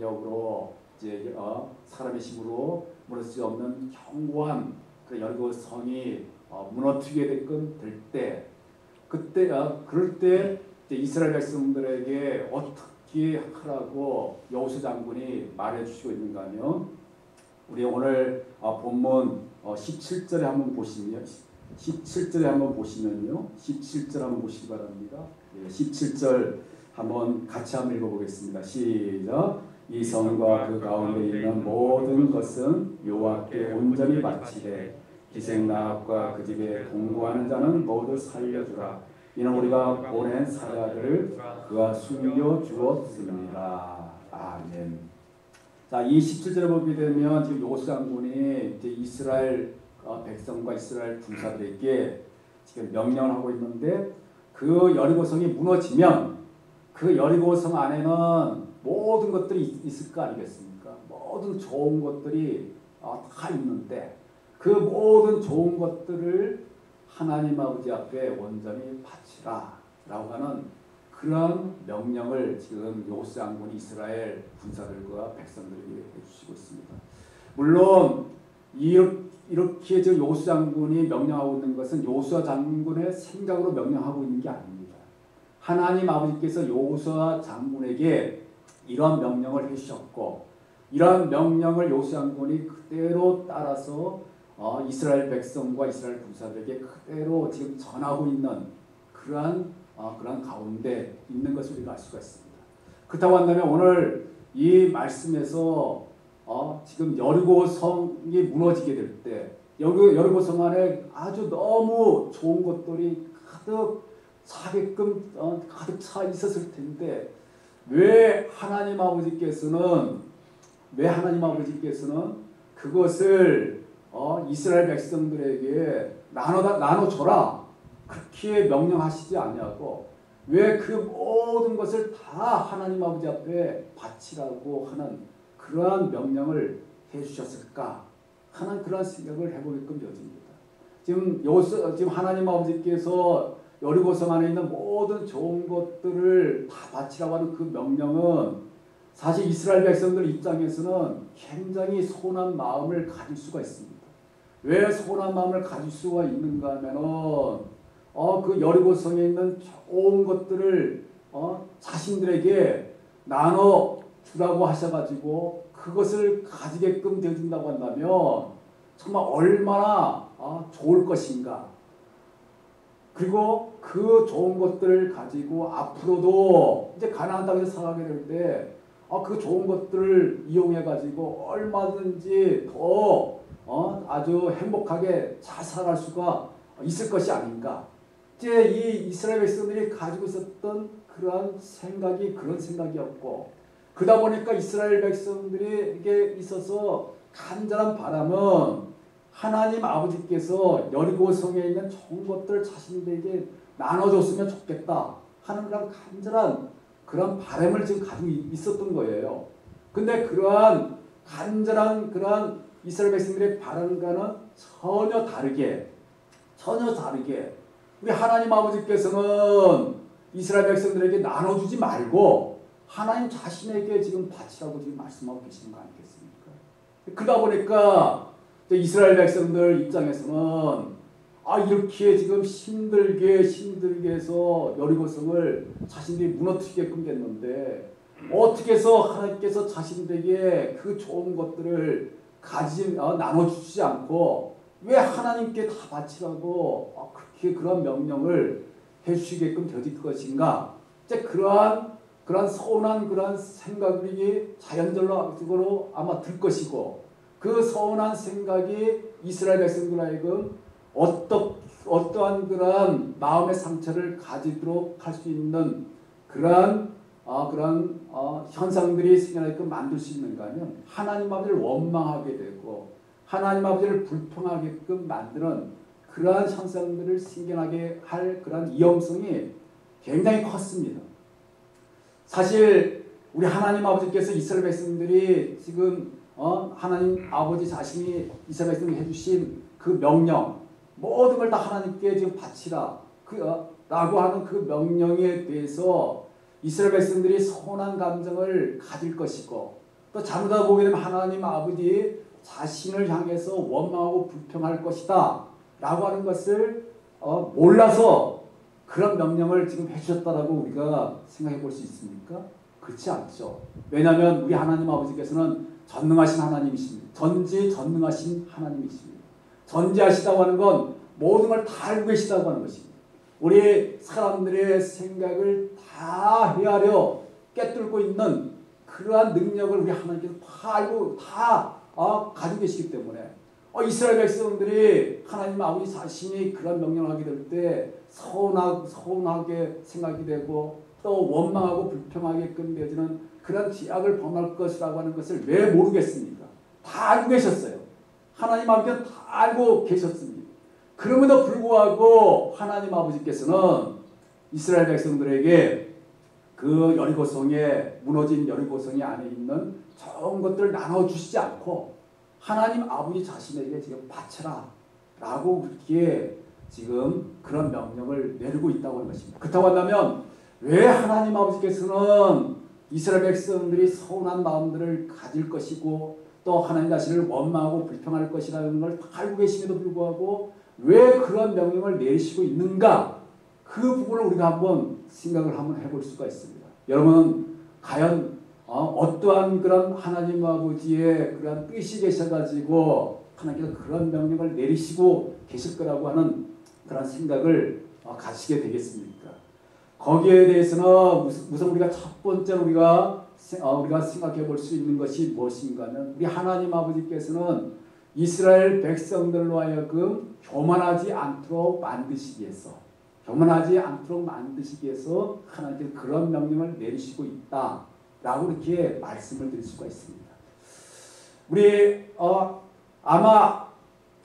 능력으로 이제 사람의 힘으로 무너질 수 없는 견고한 그 여리고 성이 무너뜨리게 될 때, 그때 그럴 때 이스라엘 백성들에게 어떻게 하라고 여호수아 장군이 말해주시고 있는가 하면, 우리 오늘 본문 17절에 한번 보시면요. 17절에 한번 보시면요. 17절 한번 보시기 바랍니다. 17절 한번 같이 한번 읽어보겠습니다. 시작. 이 성과 그 가운데 있는 모든 것은 여호와께 온전히 바치되 기생 나합과 그 집에 동거하는 자는 모두 살려주라. 이는 우리가 보낸 사자들을 그가 숨겨 주었습니다. 아멘. 자, 이 17절에 보게 되면 지금 여호수아 장군이 이제 이스라엘 백성과 이스라엘 군사들에게 지금 명령을 하고 있는데, 그 여리고성이 무너지면 그 여리고성 안에는 모든 것들이 있을 거 아니겠습니까? 모든 좋은 것들이 다 있는데 그 모든 좋은 것들을 하나님 아버지 앞에 온전히 바치라 라고 하는 그런 명령을 지금 여호수아 장군이 이스라엘 군사들과 백성들에게 해주시고 있습니다. 물론 이렇게 지금 여호수아 장군이 명령하고 있는 것은 여호수아 장군의 생각으로 명령하고 있는 게 아닙니다. 하나님 아버지께서 여호수아 장군에게 이런 명령을 해주셨고, 이런 명령을 여호수아 장군이 그대로 따라서 이스라엘 백성과 이스라엘 군사들에게 그대로 지금 전하고 있는 그러한 가운데 있는 것을 우리가 알 수가 있습니다. 그렇다고 한다면 오늘 이 말씀에서 지금 여리고성이 무너지게 될 때, 여리고성 안에 아주 너무 좋은 것들이 가득 차게끔 가득 차 있었을 텐데, 왜 하나님 아버지께서는 그것을 이스라엘 백성들에게 나눠줘라 그렇게 명령하시지 않냐고, 왜 그 모든 것을 다 하나님 아버지 앞에 바치라고 하는 그러한 명령을 해주셨을까 하는 그런 생각을 해보게끔 되어집니다. 지금 하나님 아버지께서 여리고성 안에 있는 모든 좋은 것들을 다 바치라고 하는 그 명령은 사실 이스라엘 백성들 입장에서는 굉장히 서운한 마음을 가질 수가 있습니다. 왜 서운한 마음을 가질 수가 있는가 하면은 그 여리고성에 있는 좋은 것들을 자신들에게 나눠 주라고 하셔가지고 그것을 가지게끔 되어준다고 한다면 정말 얼마나 좋을 것인가. 그리고 그 좋은 것들을 가지고 앞으로도 이제 가나안 땅에서 살아가게 될 때 그 좋은 것들을 이용해 가지고 얼마든지 더 아주 행복하게 잘 살아갈 수가 있을 것이 아닌가. 이제 이 이스라엘 백성들이 가지고 있었던 그런 생각이 그런 생각이었고, 그러다 보니까 이스라엘 백성들에게 있어서 간절한 바람은 하나님 아버지께서 여리고성에 있는 좋은 것들을 자신들에게 나눠줬으면 좋겠다 하는 그런 간절한 그런 바람을 지금 가지고 있었던 거예요. 근데 그러한 간절한 그러한 이스라엘 백성들의 바람과는 전혀 다르게 우리 하나님 아버지께서는 이스라엘 백성들에게 나눠주지 말고 하나님 자신에게 지금 바치라고 지금 말씀하고 계시는 거 아니겠습니까? 그러다 보니까 이스라엘 백성들 입장에서는 이렇게 지금 힘들게 해서 여리고성을 자신들이 무너뜨리게끔 됐는데, 어떻게 해서 하나님께서 자신들에게 그 좋은 것들을 나눠주지 않고 왜 하나님께 다 바치라고 그렇게 그런 명령을 해주시게끔 되어질 것인가. 이제 그러한 서운한 그러한 생각이 자연적으로 아마 들 것이고, 그 서운한 생각이 이스라엘 백성들 하여금 어떠한 그러한 마음의 상처를 가지도록 할 수 있는 그러한 현상들이 생겨나게끔 만들 수 있는가 하면 하나님 아버지를 원망하게 되고 하나님 아버지를 불평하게끔 만드는 그러한 현상들을 생겨나게 할 그러한 위험성이 굉장히 컸습니다. 사실 우리 하나님 아버지께서 이스라엘 백성들이 지금 하나님 아버지 자신이 이스라엘 백성에게 해주신 그 명령, 모든 걸 다 하나님께 지금 바치라 라고 하는 그 명령에 대해서 이스라엘 백성들이 서운한 감정을 가질 것이고, 또 잘못하고 보게 되면 하나님 아버지 자신을 향해서 원망하고 불평할 것이다 라고 하는 것을 몰라서 그런 명령을 지금 해주셨다라고 우리가 생각해 볼 수 있습니까? 그렇지 않죠. 왜냐하면 우리 하나님 아버지께서는 전능하신 하나님이십니다. 전지전능하신 하나님이십니다. 전지하시다고 하는 건 모든 걸 다 알고 계시다고 하는 것입니다. 우리 사람들의 생각을 다 헤아려 깨뚫고 있는 그러한 능력을 우리 하나님께서 다 알고 다 가지고 계시기 때문에 이스라엘 백성들이 하나님 아버지 자신이 그런 명령을 하게 될 때 서운하게 생각이 되고 또 원망하고 불평하게끔 되어지는 그런 죄악을 범할 것이라고 하는 것을 왜 모르겠습니까? 다 알고 계셨어요. 하나님 아버지는 다 알고 계셨습니다. 그럼에도 불구하고 하나님 아버지께서는 이스라엘 백성들에게 그 여리고성에 무너진 여리고성이 안에 있는 좋은 것들을 나눠주시지 않고 하나님 아버지 자신에게 지금 바쳐라 라고 그렇게 지금 그런 명령을 내리고 있다고 하는 것입니다. 그렇다고 한다면 왜 하나님 아버지께서는 이스라엘 백성들이 서운한 마음들을 가질 것이고 또 하나님 자신을 원망하고 불평할 것이라는 걸 다 알고 계심에도 불구하고 왜 그런 명령을 내리시고 있는가? 그 부분을 우리가 한번 생각을 한번 해볼 수가 있습니다. 여러분 과연 어떠한 그런 하나님 아버지의 그런 뜻이 계셔가지고 하나님께서 그런 명령을 내리시고 계실 거라고 하는 그런 생각을 가지게 되겠습니까? 거기에 대해서는 우선 우리가 첫 번째 우리가 생각해 볼 수 있는 것이 무엇인가 하면 우리 하나님 아버지께서는 이스라엘 백성들로 하여금 교만하지 않도록 만드시기 위해서 하나님께서 그런 명령을 내리시고 있다라고 이렇게 말씀을 드릴 수가 있습니다. 우리 아마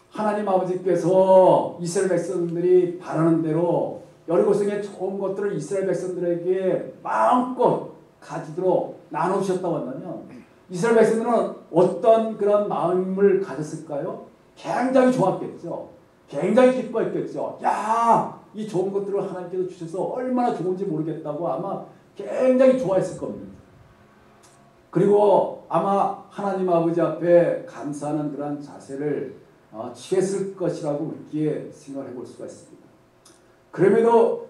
하나님 아버지께서 이스라엘 백성들이 바라는 대로 여리고성의 좋은 것들을 이스라엘 백성들에게 마음껏 가지도록 나눠주셨다고 한다면 이스라엘 백성들은 어떤 그런 마음을 가졌을까요? 굉장히 좋았겠죠. 굉장히 기뻐했겠죠. 야, 이 좋은 것들을 하나님께서 주셔서 얼마나 좋은지 모르겠다고 아마 굉장히 좋아했을 겁니다. 그리고 아마 하나님 아버지 앞에 감사하는 그런 자세를 취했을 것이라고 그렇게 생각해 볼 수가 있습니다. 그럼에도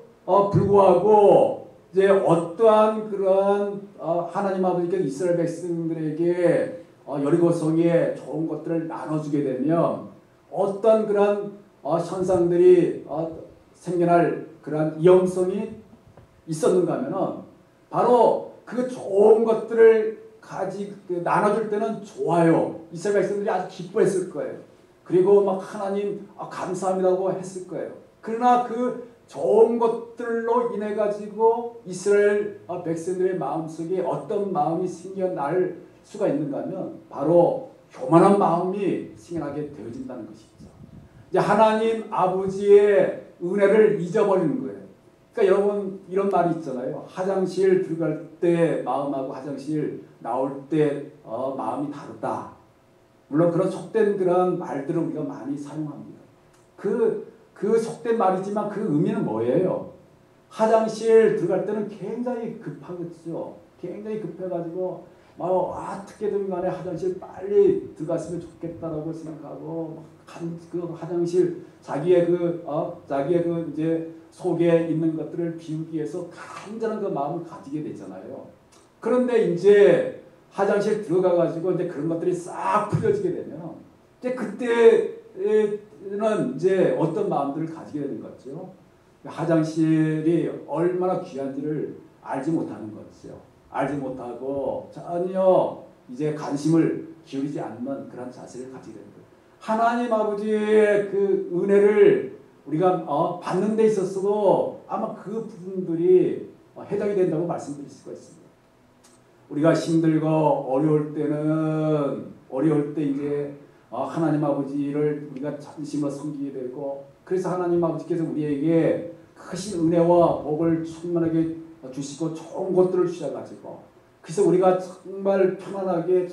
불구하고 이제 어떠한 그런 하나님 아버지께서 이스라엘 백성들에게 여리고성에 좋은 것들을 나눠주게 되면 어떤 그런 현상들이 생겨날 그런 위험성이 있었는가 하면은 바로 그 좋은 것들을 나눠줄 때는 좋아요. 이스라엘 백성들이 아주 기뻐했을 거예요. 그리고 막 하나님 감사합니다고 했을 거예요. 그러나 그 좋은 것들로 인해 가지고 이스라엘 백성들의 마음속에 어떤 마음이 생겨날 수가 있는가 하면 바로 교만한 마음이 생겨나게 되어진다는 것이죠. 이제 하나님 아버지의 은혜를 잊어버리는 거예요. 그러니까 여러분 이런 말이 있잖아요. 화장실 들어갈 때 마음하고 화장실 나올 때 마음이 다르다. 물론 그런 속된 그런 말들을 우리가 많이 사용합니다. 그 속된 말이지만 그 의미는 뭐예요? 화장실 들어갈 때는 굉장히 급하겠죠. 굉장히 급해가지고 어떻게든 간에 화장실 빨리 들어갔으면 좋겠다라고 생각하고 그 화장실 자기의 이제 속에 있는 것들을 비우기 위해서 간절한 그 마음을 가지게 되잖아요. 그런데 이제 화장실 들어가가지고 이제 그런 것들이 싹 풀려지게 되면 이제 그때는 이제 어떤 마음들을 가지게 되는 거죠. 화장실이 얼마나 귀한지를 알지 못하는 거죠. 알지 못하고 전혀 이제 관심을 기울이지 않는 그런 자세를 가지게 되는 거예요. 하나님 아버지의 그 은혜를 우리가 받는 데 있어서도 아마 그 부분들이 해당이 된다고 말씀드릴 수가 있습니다. 우리가 힘들고 어려울 때 이제 하나님 아버지를 우리가 전심으로 섬기게 되고 그래서 하나님 아버지께서 우리에게 크신 은혜와 복을 충만하게 주시고 좋은 것들을 주셔가지고 그래서 우리가 정말 편안하게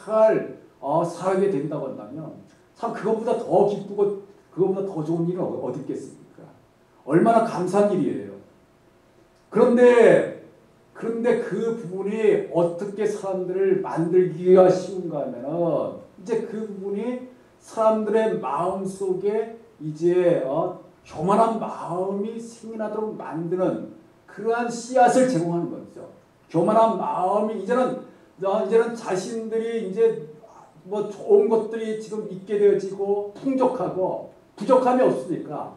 잘 살게 된다고 한다면 참 그것보다 더 기쁘고 그것보다 더 좋은 일은 어디 있겠습니까? 얼마나 감사한 일이에요. 그런데 그런데 그 부분이 어떻게 사람들을 만들기가 쉬운가 하면은 이제 그 부분이 사람들의 마음 속에 이제 교만한 마음이 생겨나도록 만드는 그러한 씨앗을 제공하는 거죠. 교만한 마음이 이제는 자신들이 이제 뭐 좋은 것들이 지금 있게 되어지고 풍족하고 부족함이 없으니까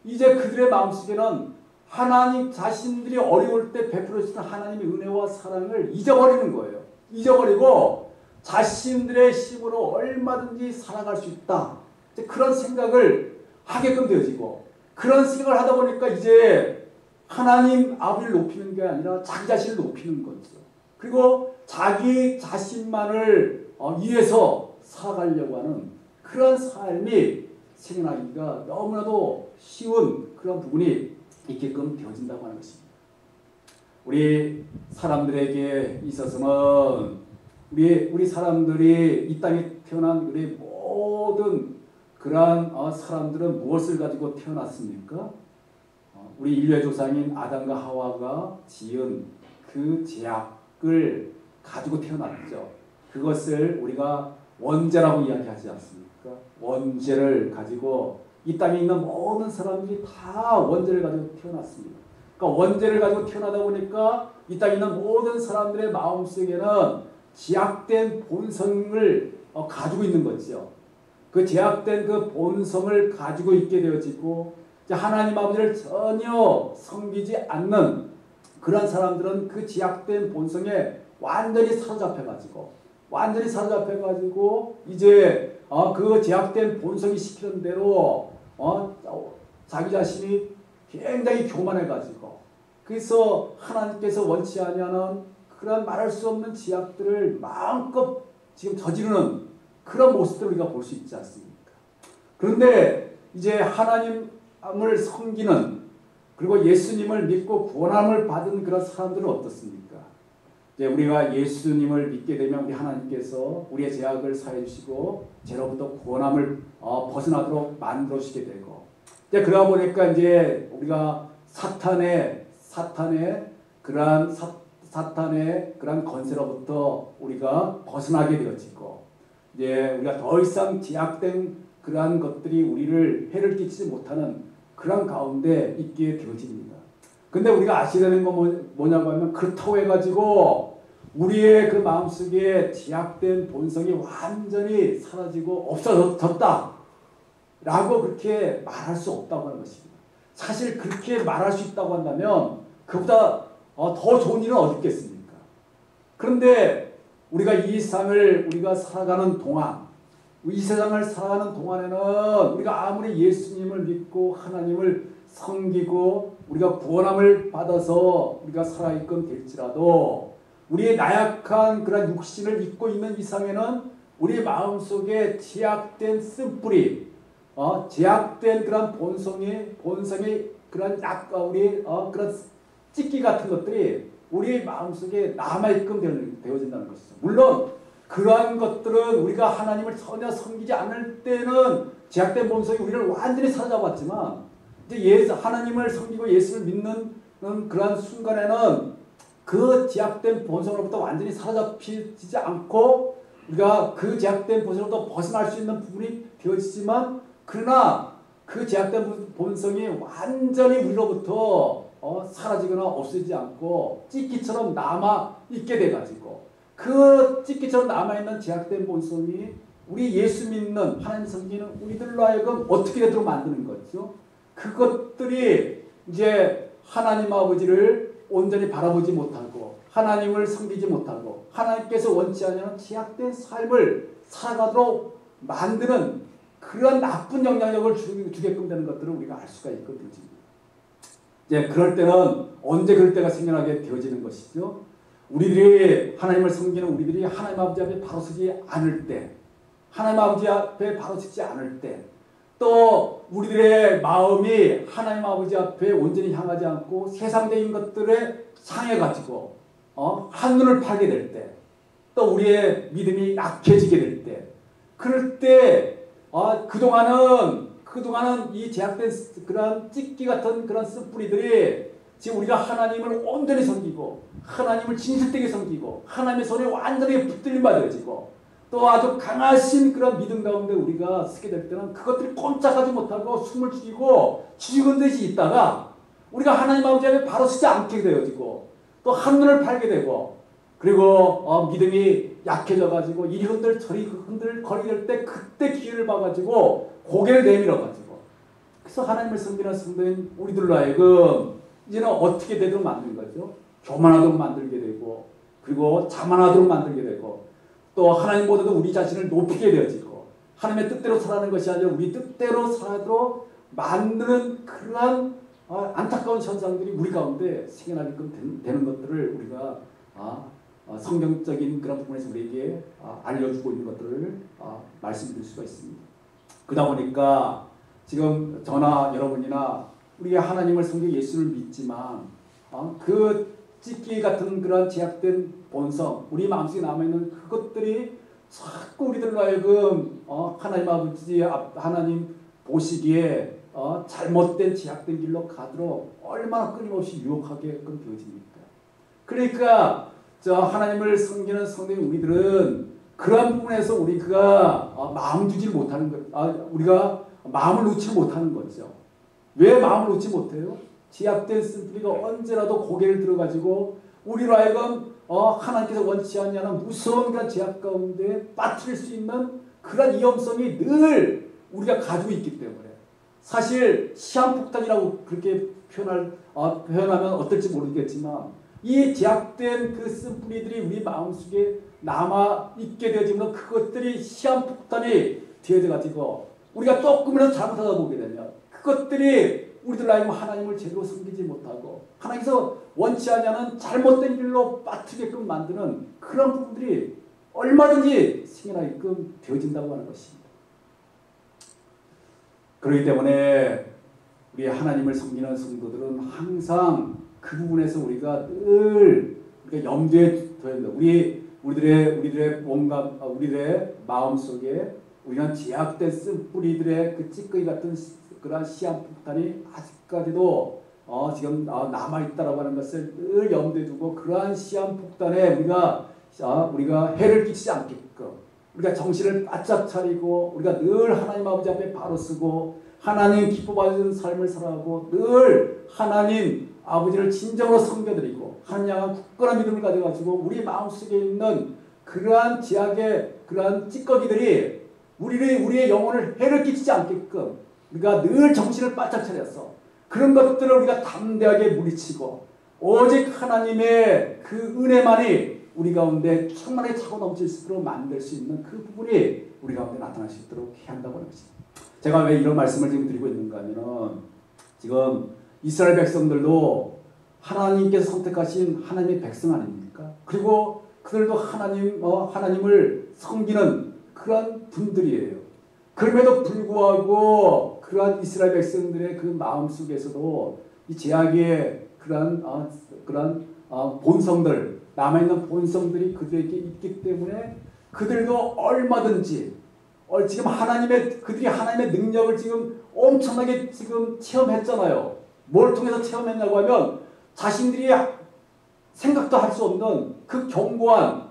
이제 그들의 마음속에는 하나님 자신들이 어려울 때 베풀어 주시는 하나님의 은혜와 사랑을 잊어버리는 거예요. 잊어버리고 자신들의 힘으로 얼마든지 살아갈 수 있다. 이제 그런 생각을 하게끔 되어지고 그런 생각을 하다 보니까 이제 하나님 아버지를 높이는 게 아니라 자기 자신을 높이는 거죠. 그리고 자기 자신만을 위해서 살아가려고 하는 그런 삶이 생겨나기가 너무나도 쉬운 그런 부분이 있게끔 되어진다고 하는 것입니다. 우리 사람들에게 있어서는 우리 사람들이 이 땅에 태어난 우리 모든 그러한 사람들은 무엇을 가지고 태어났습니까? 우리 인류의 조상인 아담과 하와가 지은 그 제약을 가지고 태어났죠. 그것을 우리가 원죄라고 이야기하지 않습니까? 원죄를 가지고 이 땅에 있는 모든 사람들이 다 원죄를 가지고 태어났습니다. 그러니까 원죄를 가지고 태어나다 보니까 이 땅에 있는 모든 사람들의 마음속에는 제약된 본성을 가지고 있는 거죠. 그 제약된 그 본성을 가지고 있게 되어지고 하나님 아버지를 전혀 섬기지 않는 그런 사람들은 그 제약된 본성에 완전히 사로잡혀가지고 이제 그 제약된 본성이 시키는 대로 자기 자신이 굉장히 교만해가지고 그래서 하나님께서 원치 아니하는 그런 말할 수 없는 제약들을 마음껏 지금 저지르는 그런 모습들을 우리가 볼 수 있지 않습니까? 그런데 이제 하나님을 섬기는 그리고 예수님을 믿고 구원함을 받은 그런 사람들은 어떻습니까? 이제 우리가 예수님을 믿게 되면 우리 하나님께서 우리의 죄악을 사해 주시고 죄로부터 구원함을 벗어나도록 만들어 주시게 되고 이제 그러다 보니까 이제 우리가 사탄의 그러한 권세로부터 우리가 벗어나게 되어지고 이제 우리가 더 이상 제약된 그러한 것들이 우리를 해를 끼치지 못하는 그런 가운데 있게 되어집니다. 근데 우리가 아셔야 되는 건 뭐냐고 하면 그렇다고 해가지고 우리의 그 마음속에 제약된 본성이 완전히 사라지고 없어졌다 라고 그렇게 말할 수 없다고 하는 것입니다. 사실 그렇게 말할 수 있다고 한다면 그보다 더 좋은 일은 어디 있겠습니까? 그런데 우리가 이 세상을 우리가 살아가는 동안 이 세상을 살아가는 동안에는 우리가 아무리 예수님을 믿고 하나님을 섬기고 우리가 구원함을 받아서 우리가 살아있건 될지라도 우리의 나약한 그런 육신을 입고 있는 이상에는 우리 마음속에 제약된 쓴뿌리 제약된 그런 본성이 그런 그런 찢기 같은 것들이 우리 마음속에 남아있게끔 되어진다는 것이죠. 물론 그러한 것들은 우리가 하나님을 전혀 섬기지 않을 때는 제약된 본성이 우리를 완전히 사로잡았지만 이제 하나님을 섬기고 예수를 믿는 그러한 순간에는 그 제약된 본성으로부터 완전히 사로잡히지 않고 우리가 그 제약된 본성으로부터 벗어날 수 있는 부분이 되어지지만 그러나 그 제약된 본성이 완전히 우리로부터 사라지거나 없어지지 않고 찢기처럼 남아있게 돼가지고 그 찢기처럼 남아있는 제약된 본성이 우리 예수 믿는 하나님 섬기는 우리들로 하여금 어떻게 되도록 만드는 거죠. 그것들이 이제 하나님 아버지를 온전히 바라보지 못하고 하나님을 섬기지 못하고 하나님께서 원치 않는 제약된 삶을 살아가도록 만드는 그런 나쁜 영향력을 주게끔 되는 것들을 우리가 알 수가 있거든요. 이제 그럴 때는 언제 그럴 때가 생겨나게 되어지는 것이죠. 우리들이 하나님을 섬기는 우리들이 하나님 아버지 앞에 바로 서지 않을 때, 하나님 아버지 앞에 바로 서지 않을 때, 또 우리들의 마음이 하나님 아버지 앞에 온전히 향하지 않고 세상적인 것들에 향해가지고 한눈을 팔게 될 때, 또 우리의 믿음이 약해지게 될 때, 그럴 때 그동안은 이 제약된 그런 찢기 같은 그런 쓴뿌리들이 지금 우리가 하나님을 온전히 섬기고 하나님을 진실되게 섬기고 하나님의 손에 완전히 붙들림 받아지고 또 아주 강하신 그런 믿음 가운데 우리가 서게 될 때는 그것들이 꼼짝하지 못하고 숨을 죽이고 죽은 듯이 있다가 우리가 하나님 아버지 앞에 바로 서지 않게 되어지고 또 한눈을 팔게 되고 그리고 믿음이 약해져가지고 이리 흔들 저리 흔들 거리게 될 때 그때 기회를 봐가지고 고개를 내밀어가지고 그래서 하나님을 섬기는 성도인 우리들로 하여금 이제는 어떻게 되도록 만드는 거죠? 교만하도록 만들게 되고 그리고 자만하도록 만들게 되고 또 하나님보다도 우리 자신을 높이게 되어지고 하나님의 뜻대로 살아가는 것이 아니라 우리 뜻대로 살아도록 만드는 그러한 안타까운 현상들이 우리 가운데 생겨나게끔 되는 것들을 우리가 성경적인 그런 부분에서 우리에게 알려주고 있는 것들을 말씀드릴 수가 있습니다. 그러다 보니까 지금 저나 여러분이나 우리가 하나님을 섬기고 예수를 믿지만 그 찢기 같은 그런 제약된 본성 우리 마음속에 남아있는 그것들이 자꾸 우리들로 하여금 하나님 아버지 하나님 보시기에 잘못된 제약된 길로 가도록 얼마나 끊임없이 유혹하게끔 되어집니까? 그러니까 하나님을 섬기는 성도인 우리들은 그러한 부분에서 우리가 마음 두지를 못하는 것, 우리가 마음을 놓지 못하는 거죠. 왜 마음을 놓지 못해요? 제약된 쓴뿌리가 언제라도 고개를 들어가지고 우리로 하여금 하나님께서 원치 않냐는 무서운 그런 제약 가운데 빠뜨릴 수 있는 그런 위험성이 늘 우리가 가지고 있기 때문에 사실 시한폭탄이라고 그렇게 표현하면 어떨지 모르겠지만 이 제약된 그 쓴뿌리들이 우리 마음속에 남아있게 되어지면 그것들이 시한폭탄이 되어져가지고 우리가 조금이라도 잘못하다 보게 되면 그것들이 우리들 하여금 하나님을 제대로 섬기지 못하고 하나님께서 원치 않냐는 잘못된 길로 빠뜨리게끔 만드는 그런 부분들이 얼마든지 생겨나게끔 되어진다고 하는 것입니다. 그렇기 때문에 우리 하나님을 섬기는 성도들은 항상 그 부분에서 우리가 늘 우리가 염두에 둬야 된다. 우리들의 뭔가 우리들의 마음 속에 우리는 제약된 쓴뿌리들의 그 찌꺼기 같은 그러한 시한폭탄이 아직까지도 지금 남아있다라고 하는 것을 늘 염두에 두고 그러한 시한폭탄에 우리가 해를 끼치지 않게끔 우리가 정신을 바짝 차리고 우리가 늘 하나님 아버지 앞에 바로 서고 하나님 기뻐 받는 삶을 살아가고 늘 하나님 아버지를 진정으로 섬겨드리고 하나님 향한 굳건한 믿음을 가져가지고 우리 마음속에 있는 그러한 제약의 그러한 찌꺼기들이 우리의 영혼을 해를 끼치지 않게끔 우리가 늘 정신을 바짝 차려서 그런 것들을 우리가 담대하게 물리치고 오직 하나님의 그 은혜만이 우리 가운데 충만하게 차고 넘칠 수 있도록 만들 수 있는 그 부분이 우리 가운데 나타날 수 있도록 해야 한다고 하는 것입니다. 제가 왜 이런 말씀을 지금 드리고 있는가 하면 지금 이스라엘 백성들도 하나님께서 선택하신 하나님의 백성 아닙니까? 그리고 그들도 하나님을 섬기는 그런 분들이에요. 그럼에도 불구하고 그러한 이스라엘 백성들의 그 마음 속에서도 이 제약의 그러한 본성들, 남아있는 본성들이 그들에게 있기 때문에 그들도 얼마든지 지금 그들이 하나님의 능력을 지금 엄청나게 지금 체험했잖아요. 뭘 통해서 체험했냐고 하면 자신들이 생각도 할 수 없는 그 견고한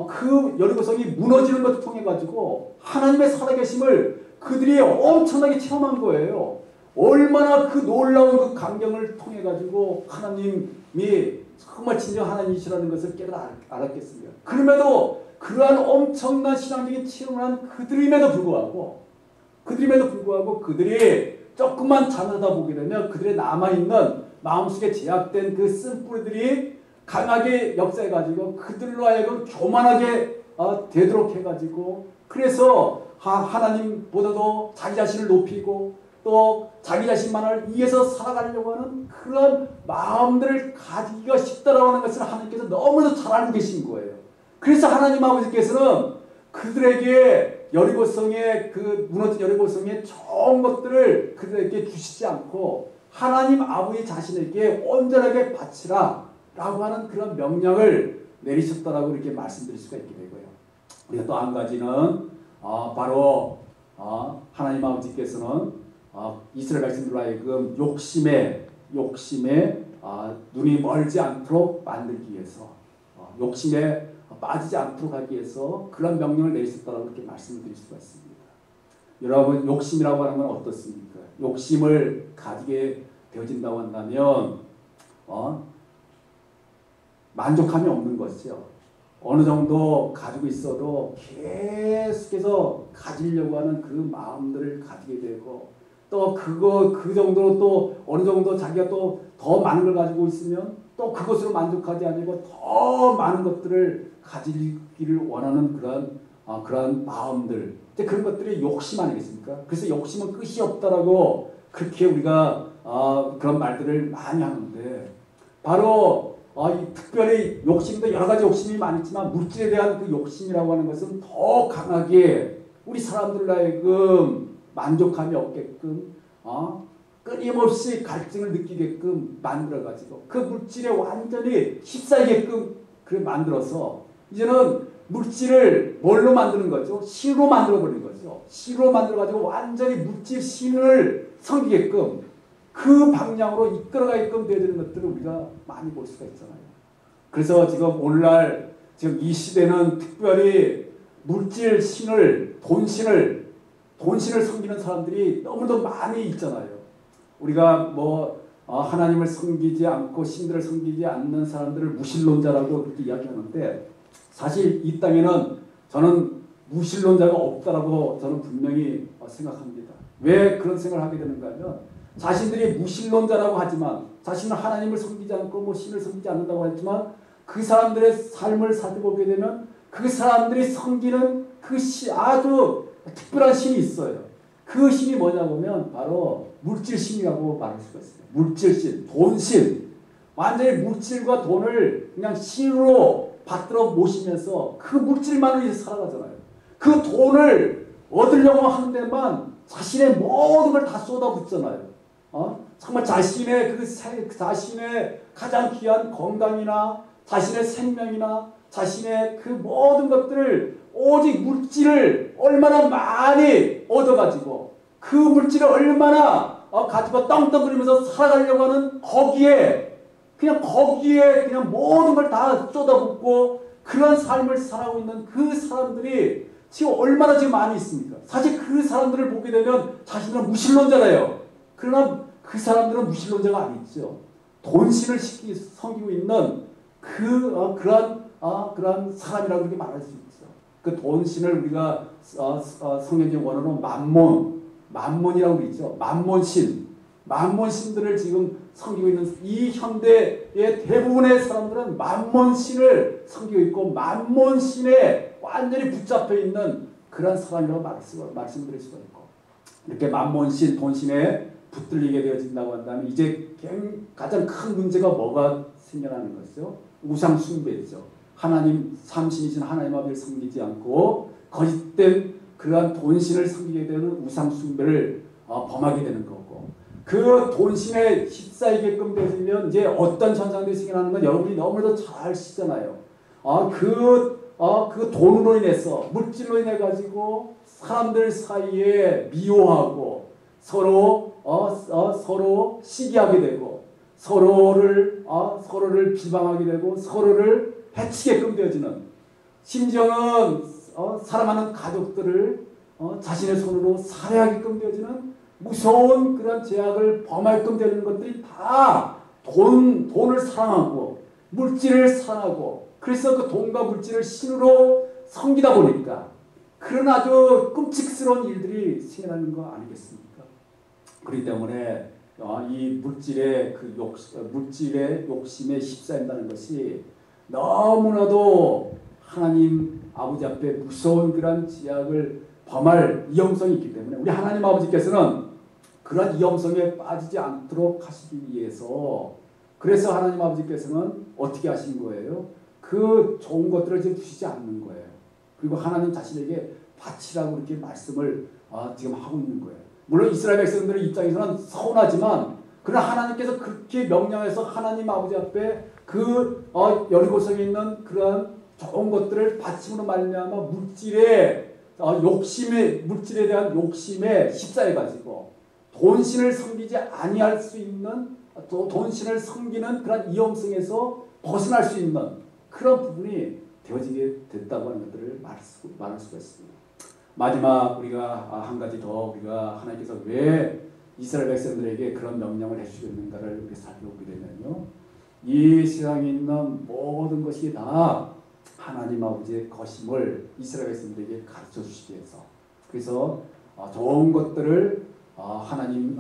그 여리고성이 무너지는 것을 통해 가지고 하나님의 살아계심을 그들이 엄청나게 체험한 거예요. 얼마나 그 놀라운 그 광경을 통해 가지고 하나님이 정말 진정 하나님이시라는 것을 알았겠습니다. 그럼에도 그러한 엄청난 신앙적인 체험을 한 그들임에도 불구하고 그들이 조금만 잘하다 보게 되면 그들의 남아있는 마음속에 제약된 그 쓴뿌리들이 강하게 역사해가지고 그들로 하여금 교만하게 되도록 해가지고 그래서 하나님보다도 자기 자신을 높이고 또 자기 자신만을 위해서 살아가려고 하는 그런 마음들을 가지기가 쉽다라고 하는 것을 하나님께서 너무도 잘 알고 계신 거예요. 그래서 하나님 아버지께서는 그들에게 여리고성의 그 무너진 여리고성의 좋은 것들을 그들에게 주시지 않고 하나님 아버지 자신에게 온전하게 바치라 라고 하는 그런 명령을 내리셨다라고 이렇게 말씀드릴 수가 있게 되고요. 우리가 또 한 가지는 바로 하나님 아버지께서는 이스라엘 백성들로 하여금 욕심에 눈이 멀지 않도록 만들기 위해서 욕심에 빠지지 않도록 하기 위해서 그런 명령을 내리셨다고 이렇게 말씀을 드릴 수가 있습니다. 여러분 욕심이라고 하는 건 어떻습니까? 욕심을 가지게 되어진다고 한다면 만족함이 없는 것이죠. 어느 정도 가지고 있어도 계속해서 가지려고 하는 그 마음들을 가지게 되고 또 그 정도로 또 어느 정도 자기가 또 더 많은 걸 가지고 있으면 또 그것으로 만족하지 아니고 더 많은 것들을 가지기를 원하는 그런 마음들, 그런 것들이 욕심 아니겠습니까? 그래서 욕심은 끝이 없다라고 그렇게 우리가 그런 말들을 많이 하는데 바로 특별히 욕심도 여러 가지 욕심이 많지만 물질에 대한 그 욕심이라고 하는 것은 더 강하게 우리 사람들로 하여금 만족감이 없게끔 끊임없이 갈증을 느끼게끔 만들어가지고 그 물질에 완전히 휩싸이게끔 그래 만들어서 이제는 물질을 뭘로 만드는 거죠? 신으로 만들어버리는 거죠. 신으로 만들어가지고 완전히 물질 신을 섬기게끔 그 방향으로 이끌어가게끔 되어지는 것들을 우리가 많이 볼 수가 있잖아요. 그래서 지금 오늘날 지금 이 시대는 특별히 물질 신을, 돈신을 섬기는 사람들이 너무도 많이 있잖아요. 우리가 하나님을 섬기지 않고 신들을 섬기지 않는 사람들을 무신론자라고 그렇게 이야기하는데 사실 이 땅에는 저는 무신론자가 없다라고 저는 분명히 생각합니다. 왜 그런 생각을 하게 되는가 하면 자신들이 무신론자라고 하지만 자신은 하나님을 섬기지 않고 신을 섬기지 않는다고 했지만 그 사람들의 삶을 살펴보게 되면 그 사람들이 섬기는 그 아주 특별한 신이 있어요. 그 신이 뭐냐고 하면 바로 물질신이라고 말할 수가 있어요. 물질신, 돈신. 완전히 물질과 돈을 그냥 신으로 받들어 모시면서 그 물질만을 위해서 살아가잖아요. 그 돈을 얻으려고 하는 데만 자신의 모든 걸 다 쏟아붓잖아요. 정말 자신의 자신의 가장 귀한 건강이나 자신의 생명이나 자신의 그 모든 것들을 오직 물질을 얼마나 많이 얻어가지고 그 물질을 얼마나 가지고 떵떵거리면서 살아가려고 하는 거기에 그냥 모든 걸 다 쏟아붓고 그런 삶을 살아가고 있는 그 사람들이 지금 얼마나 지금 많이 있습니까? 사실 그 사람들을 보게 되면 자신은 무신론자래요. 그러나 그 사람들은 무신론자가 아니죠. 돈신을 섬기고 있는 그러한 사람이라고 그렇게 말할 수 있죠. 그 돈신을 우리가 성경적 원어로 만몬이라고 그러죠. 만몬신들을 지금 섬기고 있는 이 현대의 대부분의 사람들은 만몬신을 섬기고 있고 만몬신에 완전히 붙잡혀 있는 그런 사람이라고 말씀드릴 수가 있고 이렇게 만몬신, 돈신에 붙들리게 되어진다고 한다면 이제 가장 큰 문제가 뭐가 생겨나는 것이죠? 우상 숭배죠. 하나님 삼신이신 하나님 아버지를 섬기지 않고 거짓된 그러한 돈신을 섬기게 되는 우상 숭배를 범하게 되는 거고 그 돈신에 휩싸이게끔 되면 이제 어떤 현상들이 생겨나는 건 여러분이 너무나도 잘 아시잖아요. 그 돈으로 인해서 물질로 인해 가지고 사람들 사이에 미워하고 서로 시기하게 되고 서로를 비방하게 되고 서로를 해치게끔 되어지는 심지어는 사랑하는 가족들을 자신의 손으로 살해하게끔 되어지는 무서운 그런 죄악을 범하게끔 되는 것들이 다 돈을 사랑하고 물질을 사랑하고 그래서 그 돈과 물질을 신으로 섬기다 보니까 그런 아주 끔찍스러운 일들이 생겨나는 거 아니겠습니까? 그렇기 때문에 이 물질의 욕심에 휩싸인다는 것이 너무나도 하나님 아버지 앞에 무서운 그런 죄악을 범할 위험성이 있기 때문에 우리 하나님 아버지께서는 그런 위험성에 빠지지 않도록 하시기 위해서 그래서 하나님 아버지께서는 어떻게 하신 거예요? 그 좋은 것들을 지금 주시지 않는 거예요. 그리고 하나님 자신에게 바치라고 이렇게 말씀을 지금 하고 있는 거예요. 물론 이스라엘 백성들의 입장에서는 서운하지만 그러나 하나님께서 그렇게 명령해서 하나님 아버지 앞에 그 여리고성에 있는 그런 좋은 것들을 바침으로 말미암아 물질에 대한 욕심에 휩싸여 가지고 돈신을 섬기지 아니할 수 있는 또 돈신을 섬기는 그런 위험성에서 벗어날 수 있는 그런 부분이 되어지게 됐다고 하는 것들을 말할 수가 있습니다. 마지막 우리가 한 가지 더 우리가 하나님께서 왜 이스라엘 백성들에게 그런 명령을 해주셨는가를 우리 살펴보게 되면요, 이 세상에 있는 모든 것이 다 하나님 아버지의 것임을 이스라엘 백성들에게 가르쳐 주시기 위해서, 그래서 좋은 것들을 하나님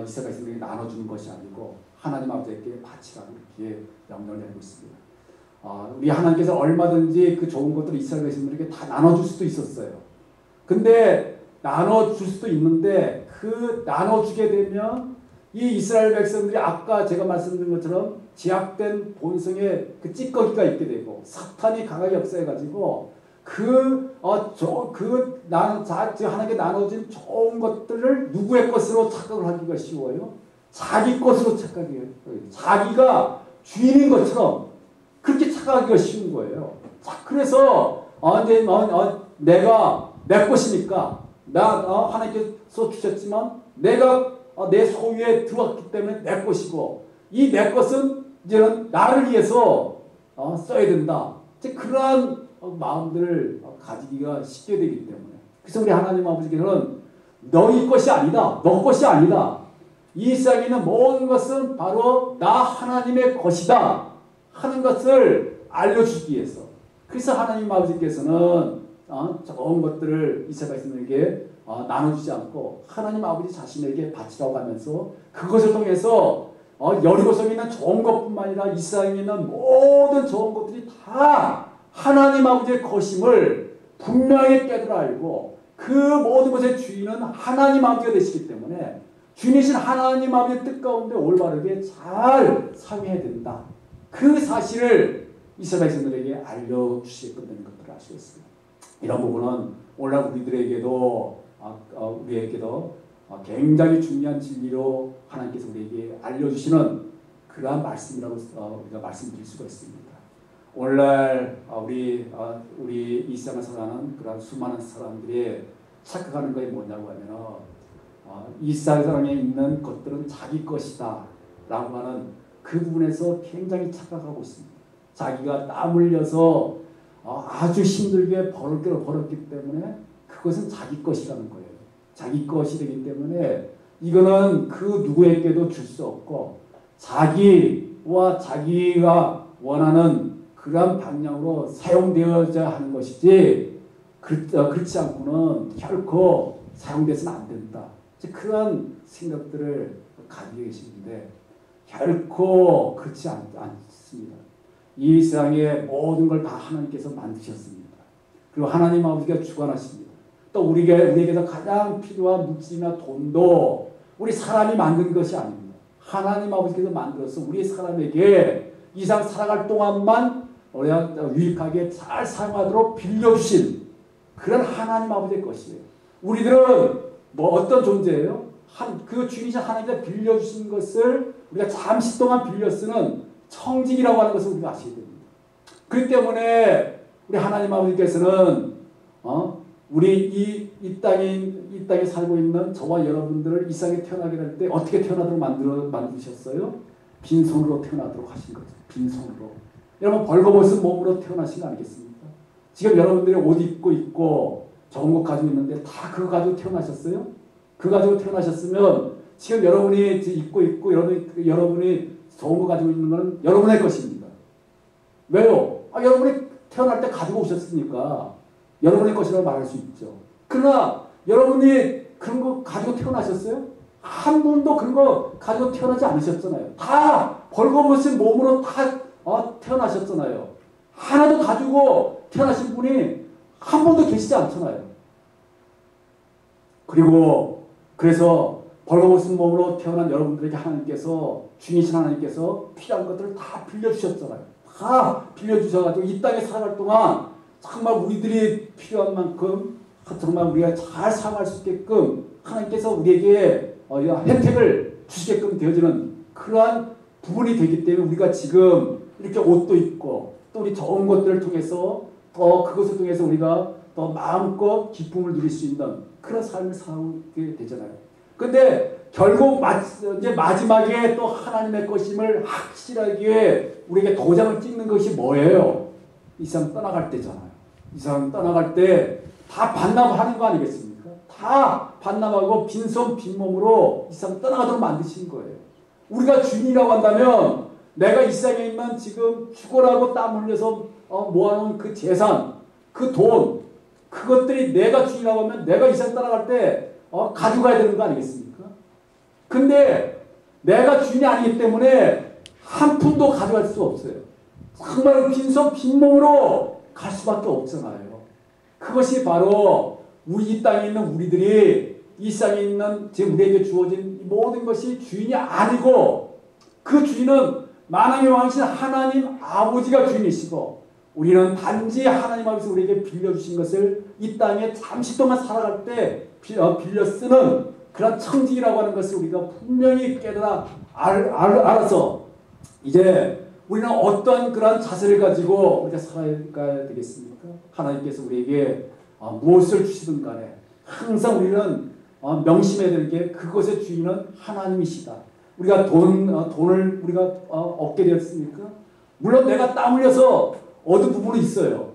이스라엘 백성들에게 나눠주는 것이 아니고 하나님 아버지께 바치라고 이렇게 명령을 내리고 있습니다. 우리 하나님께서 얼마든지 그 좋은 것들을 이스라엘 백성들에게 다 나눠줄 수도 있었어요. 근데 나눠줄 수도 있는데 그 나눠주게 되면 이 이스라엘 백성들이 아까 제가 말씀드린 것처럼 제약된 본성의 그 찌꺼기가 있게 되고 사탄이 강하게 역사해가지고 하나님께 나눠진 좋은 것들을 누구의 것으로 착각을 하기가 쉬워요. 자기 것으로 착각해요. 자기가 주인인 것처럼 그렇게 착각하기가 쉬운 거예요. 자, 그래서 내가 내 것이니까 하나님께서 주셨지만 내가 내 소유에 들어왔기 때문에 내 것이고 이 내 것은 이제는 나를 위해서 써야 된다. 그러한 마음들을 가지기가 쉽게 되기 때문에, 그래서 우리 하나님 아버지께서는 너희 것이 아니다, 너 것이 아니다, 이 세상에 있는 모든 것은 바로 나 하나님의 것이다 하는 것을 알려주기 위해서, 그래서 하나님 아버지께서는 좋은 것들을 이스라엘 백성에게 나눠주지 않고 하나님 아버지 자신에게 바치라고 하면서 그것을 통해서 여리고성에 있는 좋은 것뿐만 아니라 이스라엘에 있는 모든 좋은 것들이 다 하나님 아버지의 것임을 분명히 깨달아 알고 그 모든 것의 주인은 하나님 아버지가 되시기 때문에 주인이신 하나님 아버지의 뜻 가운데 올바르게 잘 사용해야 된다. 그 사실을 이스라엘 백성들에게 알려주시게끔 되는 것들을 아시겠습니다. 이런 부분은 오늘날 우리에게도 굉장히 중요한 진리로 하나님께서 우리에게 알려주시는 그러한 말씀이라고 우리가 말씀드릴 수가 있습니다. 오늘날 우리 이 세상을 살아가는 그런 수많은 사람들이 착각하는 것이 뭐냐고 하면 이 세상에 있는 것들은 자기 것이다 라고 하는 그 부분에서 굉장히 착각하고 있습니다. 자기가 땀 흘려서 아주 힘들게 벌었기 때문에 그것은 자기 것이라는 거예요. 자기 것이 되기 때문에 이거는 그 누구에게도 줄 수 없고 자기와 자기가 원하는 그런 방향으로 사용되어야 하는 것이지 그렇지 않고는 결코 사용돼서는 안 된다. 그런 생각들을 가지고 계시는데 결코 그렇지 않습니다. 이 세상의 모든 걸 다 하나님께서 만드셨습니다. 그리고 하나님 아버지가 주관하십니다. 또 우리에게서 가장 필요한 물질이나 돈도 우리 사람이 만든 것이 아닙니다. 하나님 아버지께서 만들어서 우리 사람에게 이 세상 살아갈 동안만 유익하게 잘 사용하도록 빌려주신 그런 하나님 아버지의 것이에요. 우리들은 어떤 존재예요? 그 주인이신 하나님께서 빌려주신 것을 우리가 잠시 동안 빌려 쓰는 청직이라고 하는 것을 우리가 아셔야 됩니다. 그렇기 때문에 우리 하나님 아버지께서는 우리 이 땅에 살고 있는 저와 여러분들을 이 세상에 태어나게 될 때 어떻게 태어나도록 만드셨어요? 빈손으로 태어나도록 하신 거죠. 빈손으로. 여러분 벌거벗은 몸으로 태어나신 거 아니겠습니까? 지금 여러분들이 옷 입고 있고 좋은 것 가지고 있는데 다 그거 가지고 태어나셨어요? 그거 가지고 태어나셨으면 지금 여러분이 입고 있고 여러분이 좋은 거 가지고 있는 것은 여러분의 것입니다. 왜요? 여러분이 태어날 때 가지고 오셨으니까 여러분의 것이라고 말할 수 있죠. 그러나 여러분이 그런 거 가지고 태어나셨어요? 한 분도 그런 거 가지고 태어나지 않으셨잖아요. 다 벌거벗은 몸으로 다 태어나셨잖아요. 하나도 가지고 태어나신 분이 한 분도 계시지 않잖아요. 그래서 벌거벗은 몸으로 태어난 여러분들에게 하나님께서 주인이신 하나님께서 필요한 것들을 다 빌려주셨잖아요. 다 빌려주셔가지고 이 땅에 살아갈 동안 정말 우리들이 필요한 만큼 정말 우리가 잘 사용할 수 있게끔 하나님께서 우리에게 혜택을 주시게끔 되어지는 그러한 부분이 되기 때문에 우리가 지금 이렇게 옷도 입고 또 우리 좋은 것들을 통해서 그것을 통해서 우리가 더 마음껏 기쁨을 누릴 수 있는 그런 삶을 살게 되잖아요. 근데 결국 이제 마지막에 또 하나님의 것임을 확실하게 우리에게 도장을 찍는 것이 뭐예요? 이 사람 떠나갈 때잖아요. 이 사람 떠나갈 때 다 반납하는 거 아니겠습니까? 다 반납하고 빈손 빈몸으로 이 사람 떠나가도록 만드신 거예요. 우리가 주인이라고 한다면 내가 이 세상에 있는 지금 죽어라고 땀 흘려서 모아놓은 그 재산, 그 돈, 그것들이 내가 주인이라고 하면 내가 이 세상 떠나갈 때 가져가야 되는 거 아니겠습니까? 근데 내가 주인이 아니기 때문에 한 푼도 가져갈 수 없어요. 정말 빈손 빈몸으로 갈 수밖에 없잖아요. 그것이 바로 이 땅에 있는 우리들이 이 세상에 있는 지금 우리에게 주어진 모든 것이 주인이 아니고 그 주인은 만왕의 왕이신 하나님 아버지가 주인이시고 우리는 단지 하나님 아버지가 우리에게 빌려주신 것을 이 땅에 잠시 동안 살아갈 때 빌려 쓰는 그런 청직이라고 하는 것을 우리가 분명히 깨달아 알아서 이제 우리는 어떤 그런 자세를 가지고 우리가 살아가야 되겠습니까? 하나님께서 우리에게 무엇을 주시든 간에 항상 우리는 명심해야 될 게 그것의 주인은 하나님이시다. 우리가 돈을 우리가 얻게 되었습니까? 물론 내가 땀 흘려서 얻은 부분은 있어요.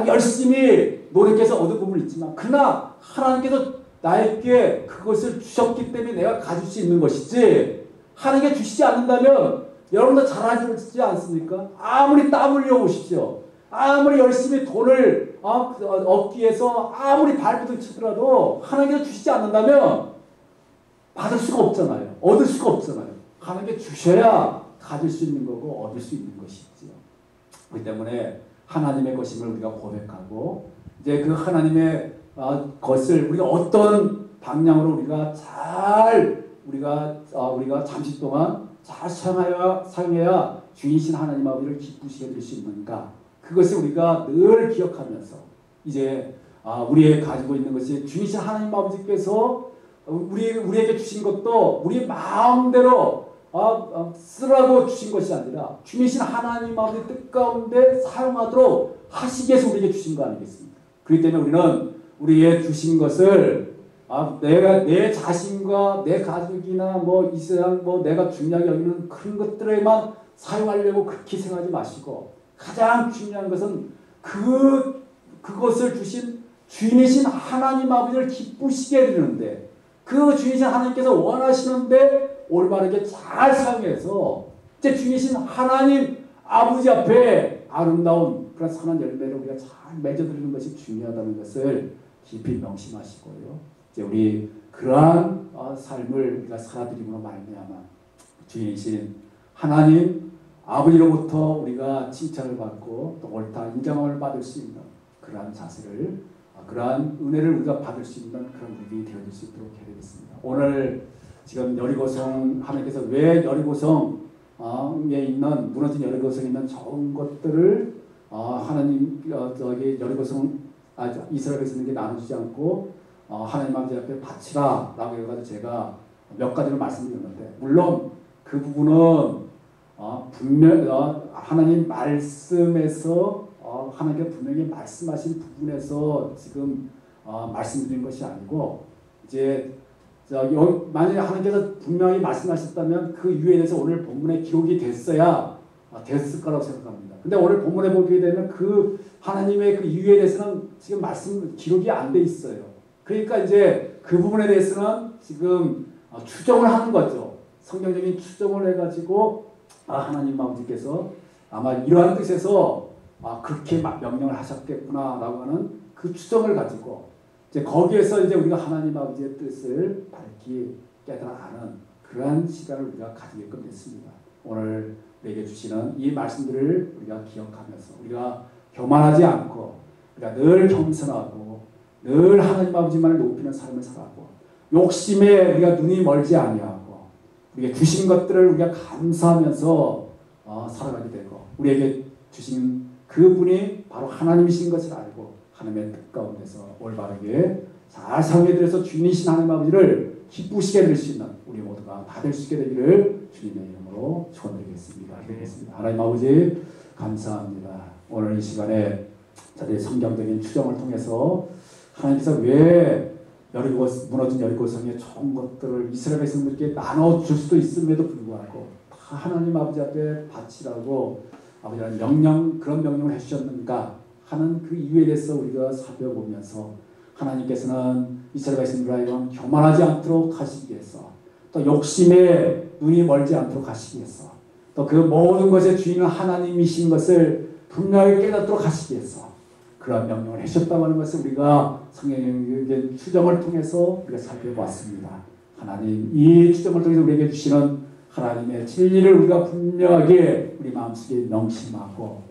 열심히 노력해서 얻은 부분은 있지만 그러나 하나님께서 나에게 그것을 주셨기 때문에 내가 가질 수 있는 것이지 하나님께 주시지 않는다면 여러분도 잘 알지 않습니까? 아무리 땀 흘려 오십시오. 아무리 열심히 돈을 얻기 위해서 아무리 발부둥 치더라도 하나님께서 주시지 않는다면 받을 수가 없잖아요. 얻을 수가 없잖아요. 하나님께 주셔야 가질 수 있는 거고 얻을 수 있는 것이지요. 그렇기 때문에 하나님의 것임을 우리가 고백하고 이제 그 하나님의 것을 우리가 어떤 방향으로 우리가 우리가 잠시 동안 잘 사용해야 주인이신 하나님 아버지를 기쁘시게 될 수 있는가? 그것을 우리가 늘 기억하면서 이제 우리의 가지고 있는 것이 주인이신 하나님 아버지께서 우리에게 주신 것도 우리 마음대로 쓰라고 주신 것이 아니라 주인이신 하나님 아버지 뜻 가운데 사용하도록 하시기 위해서 우리에게 주신 거 아니겠습니까? 그렇기 때문에 우리는 우리에게 주신 것을 내 자신과 내 가족이나 이 세상 내가 중요하게 여기는 그런 것들에만 사용하려고 그렇게 생각하지 마시고 가장 중요한 것은 그것을 주신 주인이신 하나님 아버지를 기쁘시게 해드리는데 그 주인이신 하나님께서 원하시는데 올바르게 잘 사용해서 이제 주인이신 하나님 아버지 앞에 아름다운 그런 선한 열매를 우리가 잘 맺어드리는 것이 중요하다는 것을 깊이 명심하시고요. 이제 우리 그러한 삶을 우리가 살아드림으로 말미암아 주인이신 하나님 아버지로부터 우리가 칭찬을 받고 또 옳다 인정을 받을 수 있는 그러한 자세를 그러한 은혜를 우리가 받을 수 있는 그런 우리들이 되어질 수 있도록 해야 되겠습니다. 오늘 지금 여리고성 하나님께서 왜 여리고성에 있는 무너진 여리고성에 있는 좋은 것들을 하나님 여리고성 이스라엘 백성에게 나누지 않고 하나님 아버지 앞에 바치라 라고 해가지고 제가 몇 가지를 말씀드렸는데 물론 그 부분은 분명 하나님 말씀에서 하나님께 분명히 말씀하신 부분에서 지금 말씀드린 것이 아니고 이제 만약에 하나님께서 분명히 말씀하셨다면 그 이유에 대해서 오늘 본문에 기록이 됐어야 됐을 거라고 생각합니다. 근데 오늘 본문에 보게 되면 그 하나님의 그 이유에 대해서는 지금 기록이 안 돼 있어요. 그러니까 이제 그 부분에 대해서는 지금 추정을 하는 거죠. 성경적인 추정을 해가지고 하나님 아버지께서 아마 이러한 뜻에서 그렇게 명령을 하셨겠구나라고 하는 그 추정을 가지고 이제 거기에서 이제 우리가 하나님 아버지의 뜻을 밝히 깨달아 아는 그러한 시간을 우리가 가지게끔 됐습니다. 오늘 우리에게 주시는 이 말씀들을 우리가 기억하면서 우리가 교만하지 않고 우리가 늘 겸손하고 늘 하나님 아버지만을 높이는 삶을 살아가고 욕심에 우리가 눈이 멀지 아니하고 우리에게 주신 것들을 우리가 감사하면서 살아가게 되고 우리에게 주신 그분이 바로 하나님이신 것을 알고 하나님의 뜻 가운데서 올바르게 잘 사용해드려서 주인이신 하나님 아버지를 기쁘시게 해드릴 수 있는 우리 모두가 다 될 수 있게 되기를 주님의 이름으로 축원드리겠습니다. 기도하겠습니다. 하나님 아버지 감사합니다. 오늘 이 시간에 저희의 성경적인 추정을 통해서 하나님께서 왜 여리고 무너진 여리고성의 좋은 것들을 이스라엘 백성들께 나눠줄 수도 있음에도 불구하고 다 하나님 아버지 앞에 바치라고 아버지는 그런 명령을 해주셨는가 하는 그 이유에 대해서 우리가 살펴보면서 하나님께서는 이스라엘 백성들 하여금 교만하지 않도록 하시기 위해서 또 욕심에 눈이 멀지 않도록 하시기 위해서 또 그 모든 것의 주인은 하나님이신 것을 분명히 깨닫도록 하시기 위해서 그런 명령을 해주셨다고 하는 것을 우리가 성경의 추정을 통해서 우리가 살펴봤습니다. 하나님 이 추정을 통해서 우리에게 주시는 하나님의 진리를 우리가 분명하게 우리 마음속에 명심하고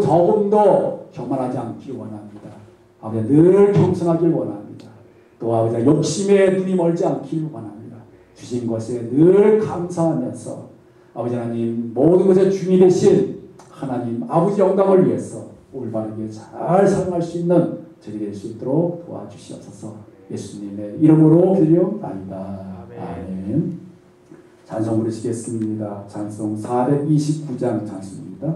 조금 더 교만하지 않기를 원합니다. 아버지 늘 겸손하길 원합니다. 또 아버지 욕심에 눈이 멀지 않기를 원합니다. 주신 것에 늘 감사하면서 아버지 하나님 모든 것의 주인 되신 하나님 아버지 영광을 위해서 올바르게 잘 사용할 수 있는 저희 될 수 있도록 도와주시옵소서. 예수님의 이름으로 기도합니다. 아멘. 찬송 부르시겠습니다. 찬송 429장 찬송입니다.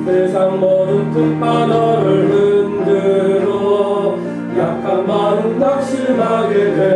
세상 모든 틈바다를 흔들어 약한 마음 낙심하게 돼